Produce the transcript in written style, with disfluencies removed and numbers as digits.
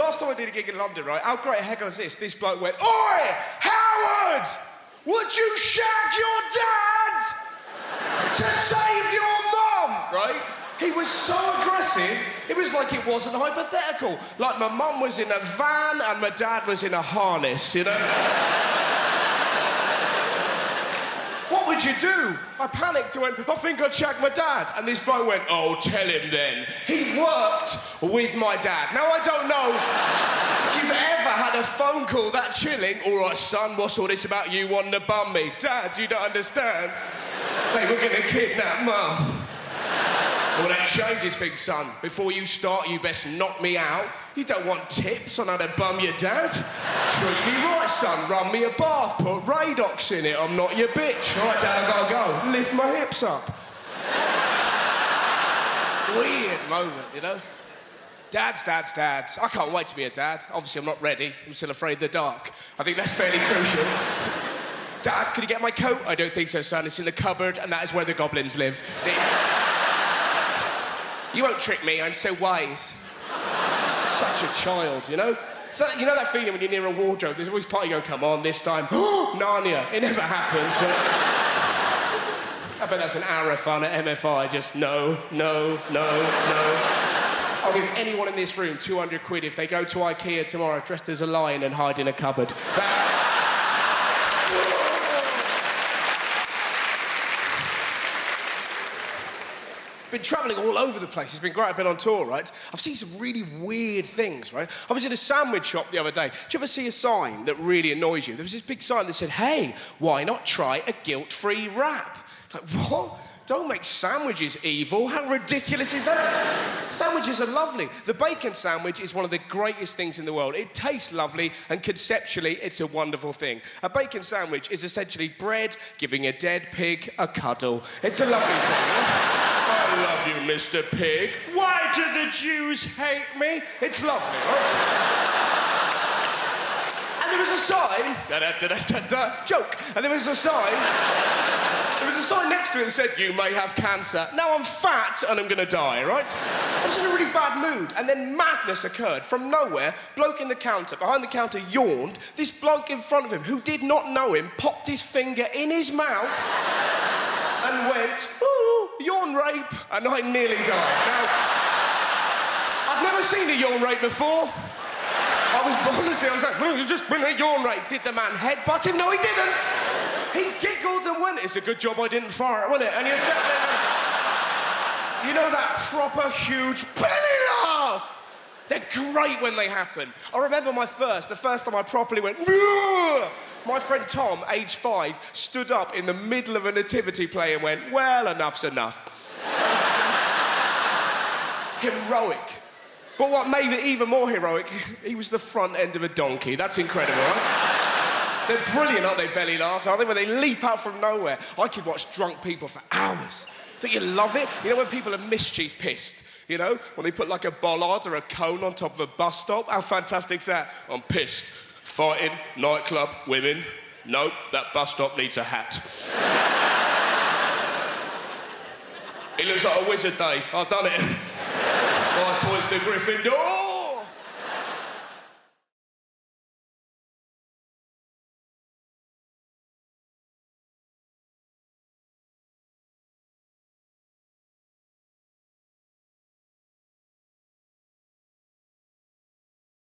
last time I did a gig in London, right, how great a heckle is this? This bloke went, "Oi, Howard! Would you shag your dad to save your mum?" Right? He was so aggressive, it was like it wasn't hypothetical. Like my mum was in a van and my dad was in a harness, you know? What would you do? I panicked and went, "I think I'd shag my dad." And this bloke went, "Oh, tell him then." He worked with my dad. Now, I don't know if you've ever had a phone call that chilling. "All right, son, what's all this about you wanting to bum me?" "Dad, you don't understand. They were going to kidnap Mum." "Well, that changes things, son. Before you start, you best knock me out. You don't want tips on how to bum your dad? Treat me right, son. Run me a bath. Put Radox in it. I'm not your bitch. All right, Dad, I gotta go. Lift my hips up." Weird moment, you know? Dads. I can't wait to be a dad. Obviously, I'm not ready. I'm still afraid of the dark. I think that's fairly crucial. "Dad, can you get my coat?" "I don't think so, son. It's in the cupboard, and that is where the goblins live." You won't trick me, I'm so wise. Such a child, you know? So, you know that feeling when you're near a wardrobe, there's always part of you going, "Come on, this time." Narnia. It never happens, but... I bet that's an hour of fun at MFI, just no. I'll give anyone in this room 200 quid if they go to IKEA tomorrow dressed as a lion and hide in a cupboard. That's... Been travelling all over the place. It's been great. I've been on tour, right? I've seen some really weird things, right? I was in a sandwich shop the other day. Do you ever see a sign that really annoys you? There was this big sign that said, "Hey, why not try a guilt-free wrap?" Like, what? Don't make sandwiches evil. How ridiculous is that? Sandwiches are lovely. The bacon sandwich is one of the greatest things in the world. It tastes lovely, and conceptually, it's a wonderful thing. A bacon sandwich is essentially bread giving a dead pig a cuddle. It's a lovely thing. I love you, Mr. Pig. Why do the Jews hate me? It's lovely, right? And there was a sign... Da-da-da-da-da-da. Joke. And there was a sign next to it that said, "You may have cancer." Now I'm fat and I'm going to die, right? I was in a really bad mood, and then madness occurred. From nowhere, bloke in the counter, behind the counter, yawned. This bloke in front of him, who did not know him, popped his finger in his mouth and went, "Ooh, yawn rape," and I nearly died. Now, I've never seen a yawn rape before. Honestly, I was like, "You've just been a yawn rape." Did the man headbutt him? No, he didn't. He giggled and went, "It's a good job I didn't fire it, wasn't it?" And you sat there, you know that proper huge belly laugh? They're great when they happen. I remember the first time I properly went, "Ugh!" My friend Tom, age 5, stood up in the middle of a nativity play and went, "Well, enough's enough." Heroic. But what made it even more heroic, he was the front end of a donkey. That's incredible, right? They're brilliant, aren't they, belly laughs? Aren't they, when they leap out from nowhere? I could watch drunk people for hours. Don't you love it? You know when people are mischief pissed? You know, when they put like a bollard or a cone on top of a bus stop? How fantastic's that? "I'm pissed. Fighting, nightclub, women. Nope, that bus stop needs a hat." He looks like a wizard, Dave. I've done it. 5 points to Gryffindor.